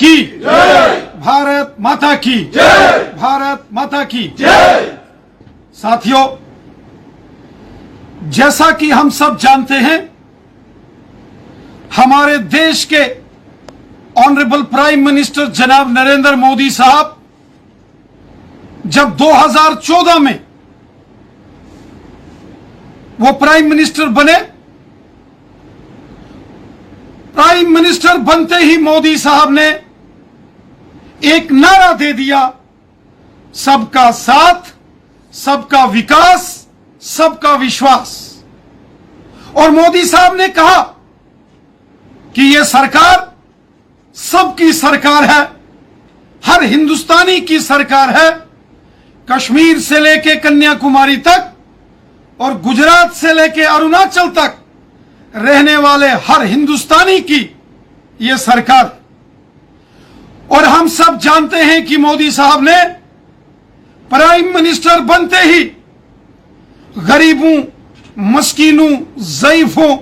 की जय, भारत माता की जय, भारत माता की जय। साथियों, जैसा कि हम सब जानते हैं, हमारे देश के ऑनरेबल प्राइम मिनिस्टर जनाब नरेंद्र मोदी साहब जब 2014 में वो प्राइम मिनिस्टर बने, प्राइम मिनिस्टर बनते ही मोदी साहब ने एक नारा दे दिया, सबका साथ, सबका विकास, सबका विश्वास। और मोदी साहब ने कहा कि यह सरकार सबकी सरकार है, हर हिंदुस्तानी की सरकार है, कश्मीर से लेके कन्याकुमारी तक और गुजरात से लेके अरुणाचल तक रहने वाले हर हिंदुस्तानी की यह सरकार। और हम सब जानते हैं कि मोदी साहब ने प्राइम मिनिस्टर बनते ही गरीबों, मस्कीनों, ज़ईफों,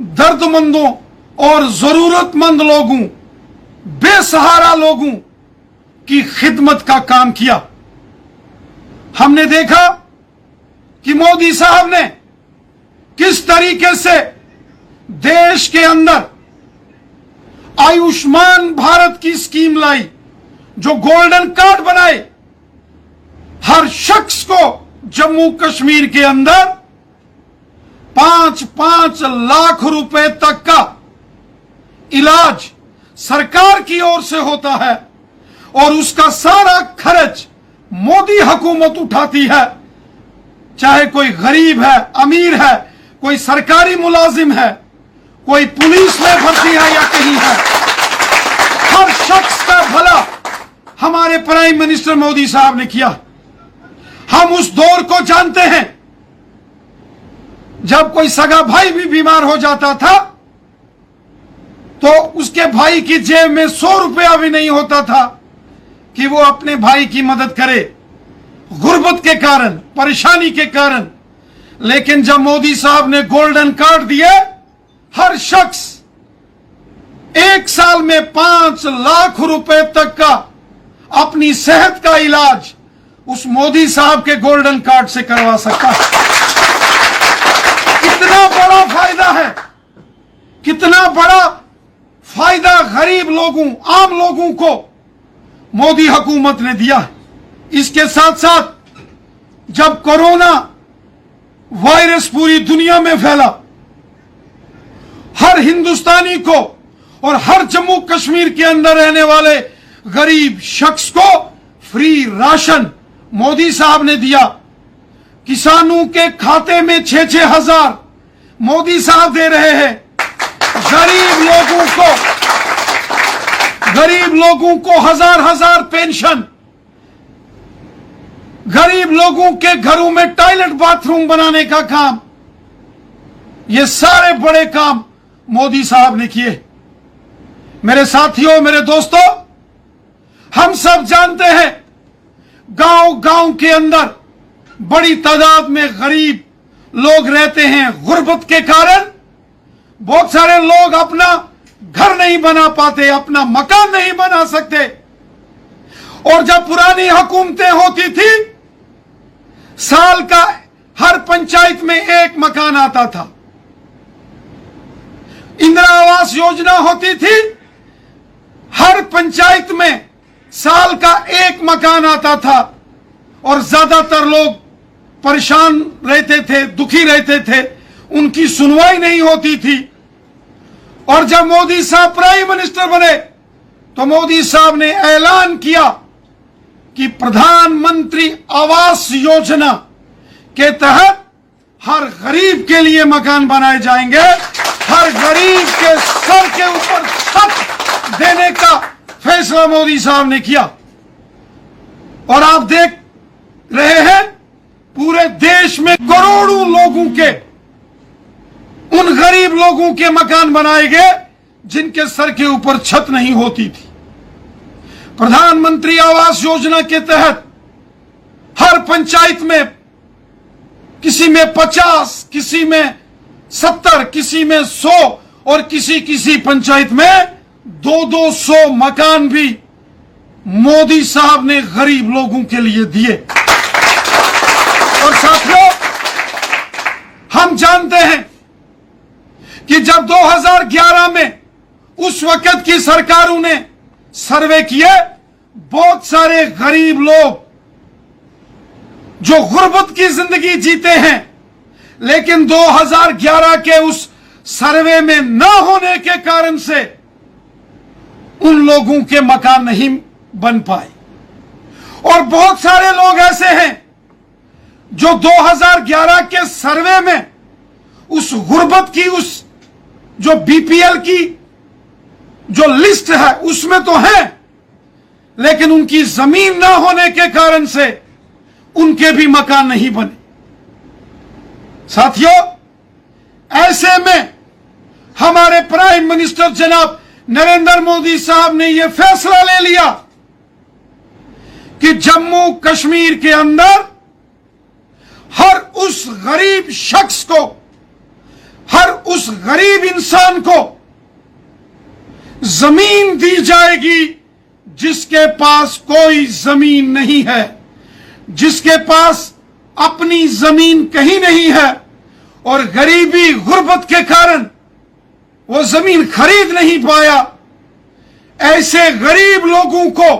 दर्दमंदों और जरूरतमंद लोगों, बेसहारा लोगों की खिदमत का काम किया। हमने देखा कि मोदी साहब ने किस तरीके से देश के अंदर आयुष्मान भारत की स्कीम लाई, जो गोल्डन कार्ड बनाए, हर शख्स को जम्मू कश्मीर के अंदर 5-5 लाख रुपए तक का इलाज सरकार की ओर से होता है और उसका सारा खर्च मोदी हुकूमत उठाती है। चाहे कोई गरीब है, अमीर है, कोई सरकारी मुलाजिम है, कोई पुलिस में भर्ती है या कहीं है, हर शख्स का भला हमारे प्राइम मिनिस्टर मोदी साहब ने किया। हम उस दौर को जानते हैं जब कोई सगा भाई भी बीमार हो जाता था तो उसके भाई की जेब में 100 रुपया भी नहीं होता था कि वो अपने भाई की मदद करे, गुर्बत के कारण, परेशानी के कारण। लेकिन जब मोदी साहब ने गोल्डन कार्ड दिए, हर शख्स 1 साल में 5 लाख रुपए तक का अपनी सेहत का इलाज उस मोदी साहब के गोल्डन कार्ड से करवा सकता है। कितना बड़ा फायदा है, कितना बड़ा फायदा गरीब लोगों, आम लोगों को मोदी हुकूमत ने दिया। इसके साथ साथ जब कोरोना वायरस पूरी दुनिया में फैला, हर हिंदुस्तानी को और हर जम्मू कश्मीर के अंदर रहने वाले गरीब शख्स को फ्री राशन मोदी साहब ने दिया। किसानों के खाते में 6-6 हजार मोदी साहब दे रहे हैं। गरीब लोगों को हजार पेंशन, गरीब लोगों के घरों में टॉयलेट बाथरूम बनाने का काम, ये सारे बड़े काम मोदी साहब ने किए। मेरे साथियों, मेरे दोस्तों, हम सब जानते हैं गांव के अंदर बड़ी तादाद में गरीब लोग रहते हैं। गुर्बत के कारण बहुत सारे लोग अपना घर नहीं बना पाते, अपना मकान नहीं बना सकते। और जब पुरानी हुकूमतें होती थी, साल का हर पंचायत में 1 मकान आता था। इंदिरा आवास योजना होती थी, हर पंचायत में साल का 1 मकान आता था और ज्यादातर लोग परेशान रहते थे, दुखी रहते थे, उनकी सुनवाई नहीं होती थी। और जब मोदी साहब प्राइम मिनिस्टर बने तो मोदी साहब ने ऐलान किया कि प्रधानमंत्री आवास योजना के तहत हर गरीब के लिए मकान बनाए जाएंगे। हर गरीब के सर के ऊपर छत देने का फैसला मोदी साहब ने किया। और आप देख रहे हैं पूरे देश में करोड़ों लोगों के, उन गरीब लोगों के मकान बनाए गए जिनके सर के ऊपर छत नहीं होती थी। प्रधानमंत्री आवास योजना के तहत हर पंचायत में, किसी में 50, किसी में 70, किसी में 100 और किसी पंचायत में 200 मकान भी मोदी साहब ने गरीब लोगों के लिए दिए। और साथियों, हम जानते हैं कि जब 2011 में उस वक्त की सरकारों ने सर्वे किए, बहुत सारे गरीब लोग जो गुर्बत की जिंदगी जीते हैं, लेकिन 2011 के उस सर्वे में न होने के कारण से उन लोगों के मकान नहीं बन पाए। और बहुत सारे लोग ऐसे हैं जो 2011 के सर्वे में उस गुर्बत की, उस जो बीपीएल की जो लिस्ट है उसमें तो है, लेकिन उनकी जमीन ना होने के कारण से उनके भी मकान नहीं बने। साथियों, ऐसे में हमारे प्राइम मिनिस्टर जनाब नरेंद्र मोदी साहब ने यह फैसला ले लिया कि जम्मू कश्मीर के अंदर हर उस गरीब शख्स को, हर उस गरीब इंसान को जमीन दी जाएगी जिसके पास कोई जमीन नहीं है, जिसके पास अपनी जमीन कहीं नहीं है और गरीबी गुर्बत के कारण वो जमीन खरीद नहीं पाया। ऐसे गरीब लोगों को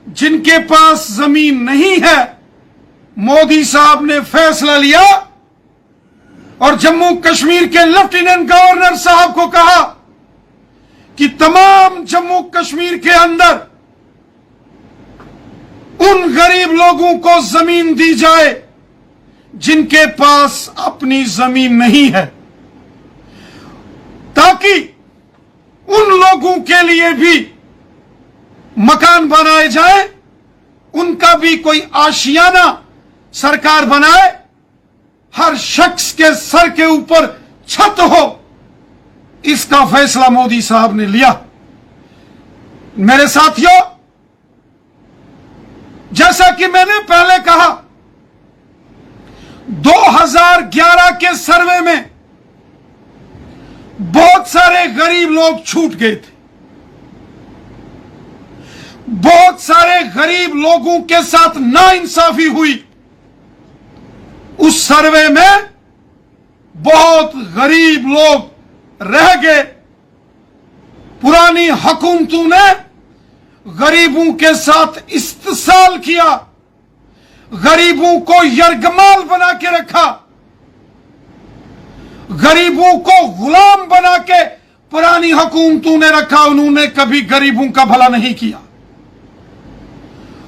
जिनके पास जमीन नहीं है, मोदी साहब ने फैसला लिया और जम्मू कश्मीर के लेफ्टिनेंट गवर्नर साहब को कहा कि तमाम जम्मू कश्मीर के अंदर उन गरीब लोगों को जमीन दी जाए जिनके पास अपनी जमीन नहीं है, ताकि उन लोगों के लिए भी मकान बनाए जाए, उनका भी कोई आशियाना सरकार बनाए, हर शख्स के सर के ऊपर छत हो। इसका फैसला मोदी साहब ने लिया। मेरे साथियों, जैसा कि मैंने पहले कहा, 2011 के सर्वे में बहुत सारे गरीब लोग छूट गए थे। बहुत सारे गरीब लोगों के साथ नाइंसाफी हुई। उस सर्वे में बहुत गरीब लोग रह गए। पुरानी हुकूमतों ने गरीबों के साथ इस्तेसाल किया, गरीबों को यरगमाल बना के रखा, गरीबों को गुलाम बना के पुरानी हुकूमतों ने रखा। उन्होंने कभी गरीबों का भला नहीं किया।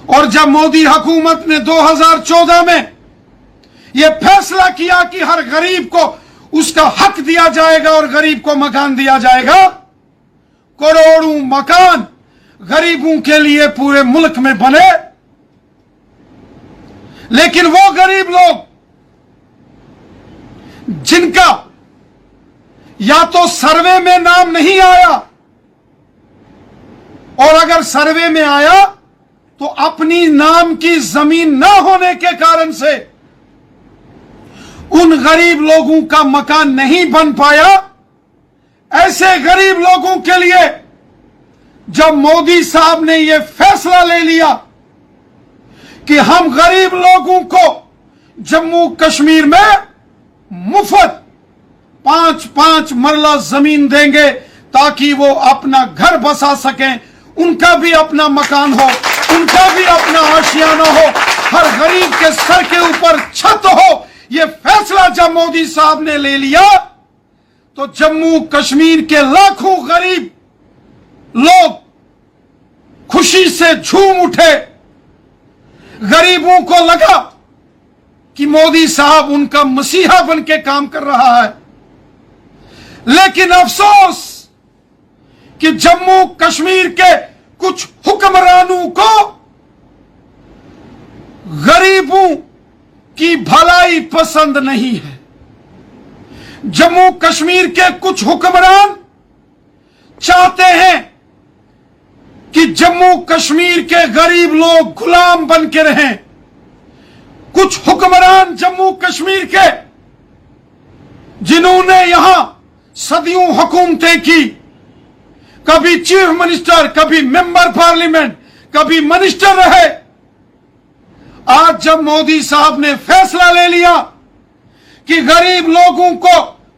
और जब मोदी हुकूमत ने 2014 में यह फैसला किया कि हर गरीब को उसका हक दिया जाएगा और गरीब को मकान दिया जाएगा, करोड़ों मकान गरीबों के लिए पूरे मुल्क में बने। लेकिन वो गरीब लोग जिनका या तो सर्वे में नाम नहीं आया, और अगर सर्वे में आया तो अपनी नाम की जमीन ना होने के कारण से उन गरीब लोगों का मकान नहीं बन पाया। ऐसे गरीब लोगों के लिए जब मोदी साहब ने यह फैसला ले लिया कि हम गरीब लोगों को जम्मू कश्मीर में मुफ्त 5-5 मरला जमीन देंगे ताकि वो अपना घर बसा सकें, उनका भी अपना मकान हो, उनका भी अपना आशियाना हो, हर गरीब के सर के ऊपर छत हो। यह फैसला जब मोदी साहब ने ले लिया तो जम्मू कश्मीर के लाखों गरीब लोग खुशी से झूम उठे। गरीबों को लगा कि मोदी साहब उनका मसीहा बन के काम कर रहा है। लेकिन अफसोस कि जम्मू कश्मीर के कुछ हुक्मरानों को गरीबों की भलाई पसंद नहीं है। जम्मू कश्मीर के कुछ हुक्मरान चाहते हैं कि जम्मू कश्मीर के गरीब लोग गुलाम बन के रहें। कुछ हुक्मरान जम्मू कश्मीर के जिन्होंने यहां सदियों हुकूमतें की, कभी चीफ मिनिस्टर, कभी मेंबर पार्लियामेंट, कभी मिनिस्टर रहे। आज जब मोदी साहब ने फैसला ले लिया कि गरीब लोगों को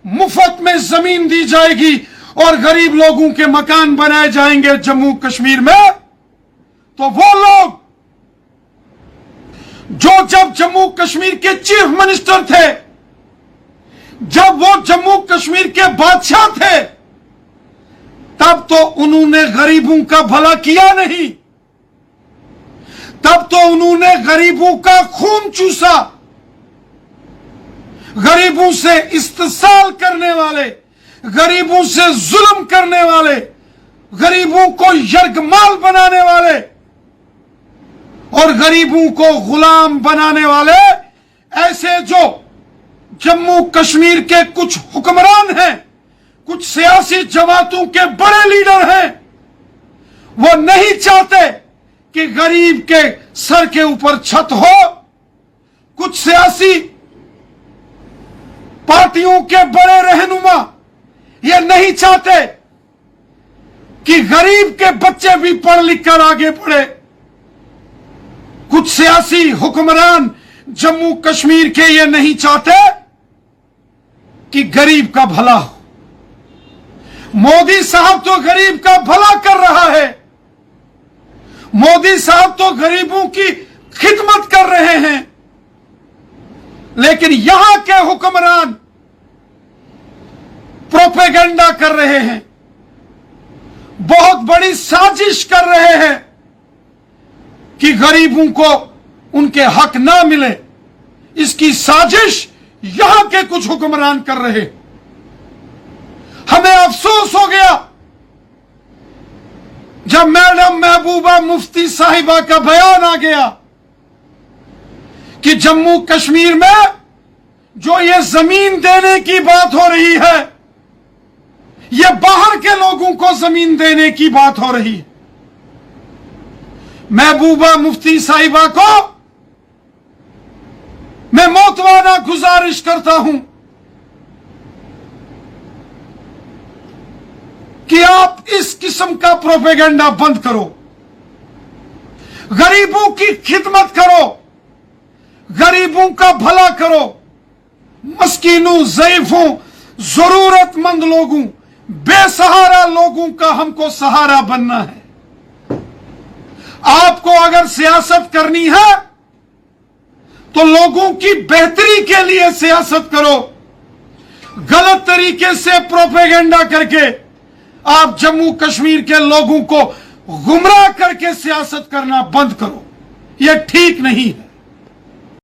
मुफ्त में जमीन दी जाएगी और गरीब लोगों के मकान बनाए जाएंगे जम्मू कश्मीर में, तो वो लोग जो जब जम्मू कश्मीर के चीफ मिनिस्टर थे, जब वो जम्मू कश्मीर के बादशाह थे, तब तो उन्होंने गरीबों का भला किया नहीं, तब तो उन्होंने गरीबों का खून चूसा। गरीबों से इस्तेसाल करने वाले, गरीबों से जुल्म करने वाले, गरीबों को यरगमाल बनाने वाले और गरीबों को गुलाम बनाने वाले ऐसे जो जम्मू कश्मीर के कुछ हुक्मरान हैं, कुछ सियासी जमातों के बड़े लीडर हैं, वो नहीं चाहते कि गरीब के सर के ऊपर छत हो। कुछ सियासी पार्टियों के बड़े रहनुमा ये नहीं चाहते कि गरीब के बच्चे भी पढ़ लिख कर आगे बढ़े। कुछ सियासी हुक्मरान जम्मू कश्मीर के ये नहीं चाहते कि गरीब का भला हो। मोदी साहब तो गरीब का भला कर रहा है, मोदी साहब तो गरीबों की खिदमत कर रहे हैं, लेकिन यहां के हुक्मरान प्रोपेगेंडा कर रहे हैं, बहुत बड़ी साजिश कर रहे हैं कि गरीबों को उनके हक ना मिले। इसकी साजिश यहां के कुछ हुक्मरान कर रहे। हमें अफसोस हो गया जब मैडम महबूबा मुफ्ती साहिबा का बयान आ गया कि जम्मू कश्मीर में जो ये जमीन देने की बात हो रही है, ये बाहर के लोगों को जमीन देने की बात हो रही है। महबूबा मुफ्ती साहिबा को मैं मोतवाना गुजारिश करता हूं कि आप इस किस्म का प्रोपेगेंडा बंद करो, गरीबों की खिदमत करो, गरीबों का भला करो, मस्कीनों, ज़ईफों, जरूरतमंद लोगों, बेसहारा लोगों का हमको सहारा बनना है। आपको अगर सियासत करनी है तो लोगों की बेहतरी के लिए सियासत करो। गलत तरीके से प्रोपेगेंडा करके आप जम्मू कश्मीर के लोगों को गुमराह करके सियासत करना बंद करो, यह ठीक नहीं है।